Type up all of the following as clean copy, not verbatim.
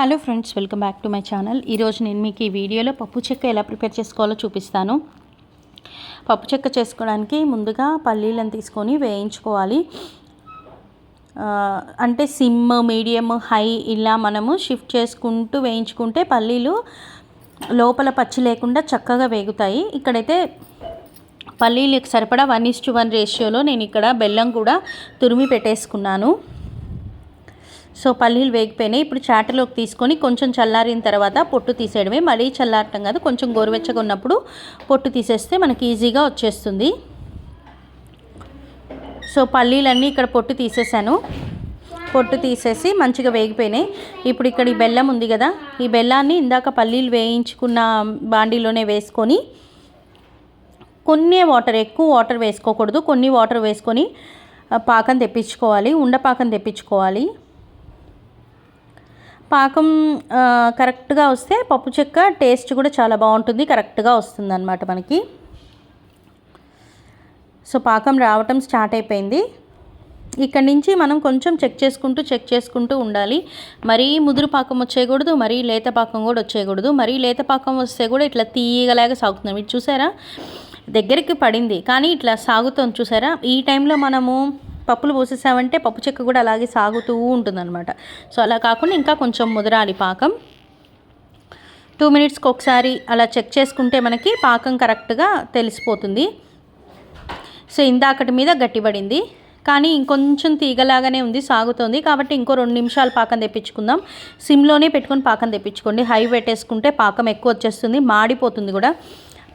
Hello friends, welcome back to my channel. ఈరోజు నేను మీకు ఈ వీడియోలో పప్పు చెక్క ఎలా ప్రిపేర్ చేసుకోవాలో చూపిస్తాను. పప్పు చెక్క చేసుకోవడానికి ముందుగా పల్లీలను తీసుకొని వేయించుకోవాలి. అంటే సిమ్, మీడియం, హై ఇలా మనము షిఫ్ట్ చేసుకుంటూ వేయించుకుంటే పల్లీలు లోపల పచ్చి లేకుండా చక్కగా వేగుతాయి. ఇక్కడైతే పల్లీలకు సరిపడా 1:1 రేషియోలో నేను ఇక్కడ బెల్లం కూడా తురిమి పెట్టేసుకున్నాను. సో పల్లీలు వేగిపోయినాయి. ఇప్పుడు చాటలోకి తీసుకొని కొంచెం చల్లారిన తర్వాత పొట్టు తీసేయడమే. మరీ చల్లారటం కాదు, కొంచెం గోరువెచ్చగా ఉన్నప్పుడు పొట్టు తీసేస్తే మనకి ఈజీగా వచ్చేస్తుంది. సో పల్లీలన్నీ ఇక్కడ పొట్టు తీసేసాను. పొట్టు తీసేసి మంచిగా వేగిపోయినాయి. ఇప్పుడు ఇక్కడ ఈ బెల్లం ఉంది కదా, ఈ బెల్లాన్ని ఇందాక పల్లీలు వేయించుకున్న బాండీలోనే వేసుకొని కొన్ని వాటర్, ఎక్కువ వాటర్ వేసుకోకూడదు, కొన్ని వాటర్ వేసుకొని పాకం తెప్పించుకోవాలి. ఉండపాకం తెప్పించుకోవాలి. పాకం కరెక్ట్గా వస్తే పప్పు చెక్క టేస్ట్ కూడా చాలా బాగుంటుంది, కరెక్ట్గా వస్తుంది అన్నమాట మనకి. సో పాకం రావటం స్టార్ట్ అయిపోయింది. ఇక్కడ నుంచి మనం కొంచెం చెక్ చేసుకుంటూ ఉండాలి. మరీ ముదురు పాకం వచ్చేయకూడదు, మరీ లేత పాకం కూడా వచ్చేయకూడదు. మరీ లేత పాకం వస్తే కూడా ఇట్లా తీగలాగా సాగుతుంది. మీరు చూసారా, దగ్గరికి పడింది కానీ ఇట్లా సాగుతుంది చూసారా. ఈ టైంలో మనము పప్పులు పోసేసామంటే పప్పు చెక్క కూడా అలాగే సాగుతూ ఉంటుందన్నమాట. సో అలా కాకుండా ఇంకా కొంచెం ముదరాలి పాకం. 2 మినిట్స్కి ఒకసారి అలా చెక్ చేసుకుంటే మనకి పాకం కరెక్ట్గా తెలిసిపోతుంది. సో ఇందాకటి మీద గట్టిపడింది కానీ ఇంకొంచెం తీగలాగానే ఉంది, సాగుతుంది. కాబట్టి ఇంకో 2 నిమిషాలు పాకం తెప్పించుకుందాం. సిమ్లోనే పెట్టుకొని పాకం తెప్పించుకోండి. హై పెట్టేసుకుంటే పాకం ఎక్కువ వచ్చేస్తుంది, మాడిపోతుంది కూడా.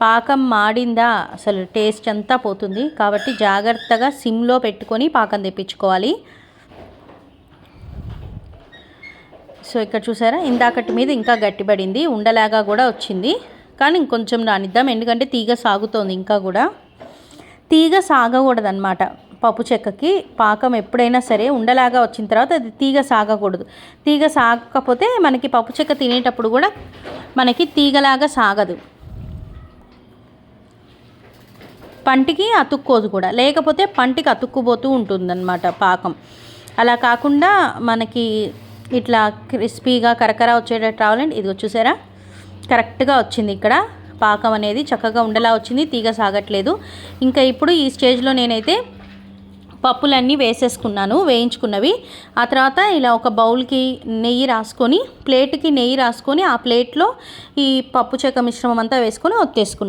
పాకం మాడిందా అసలు టేస్ట్ అంతా పోతుంది. కాబట్టి జాగ్రత్తగా సిమ్లో పెట్టుకొని పాకం తెప్పించుకోవాలి. సో ఇక్కడ చూసారా, ఇందాకటి మీద ఇంకా గట్టిపడింది, ఉండలాగా కూడా వచ్చింది. కానీ ఇంకొంచెం రానిద్దాం, ఎందుకంటే తీగ సాగుతోంది. ఇంకా కూడా తీగ సాగకూడదన్నమాట పప్పు చెక్కకి. పాకం ఎప్పుడైనా సరే ఉండలాగా వచ్చిన తర్వాత అది తీగ సాగకూడదు. తీగ సాగకపోతే మనకి పప్పు చెక్క తినేటప్పుడు కూడా మనకి తీగలాగా సాగదు, పంటికి అతుక్కోదు కూడా. లేకపోతే పంటికి అతుక్కుపోతూ ఉంటుందన్నమాట పాకం. అలా కాకుండా మనకి ఇట్లా క్రిస్పీగా కరకర వచ్చేటట్టు రావాలండి. ఇది చూసారా, కరెక్ట్గా వచ్చింది. ఇక్కడ పాకం అనేది చక్కగా ఉండలా వచ్చింది, తీగ సాగట్లేదు. ఇంకా ఇప్పుడు ఈ స్టేజ్లో నేనైతే పప్పులన్నీ వేసేసుకున్నాను, వేయించుకున్నవి. ఆ తర్వాత ఇలా ఒక బౌల్కి నెయ్యి రాసుకొని, ప్లేట్కి నెయ్యి రాసుకొని ఆ ప్లేట్లో ఈ పప్పు చెక్క మిశ్రమం అంతా వేసుకొని ఒత్తేసుకున్నాను.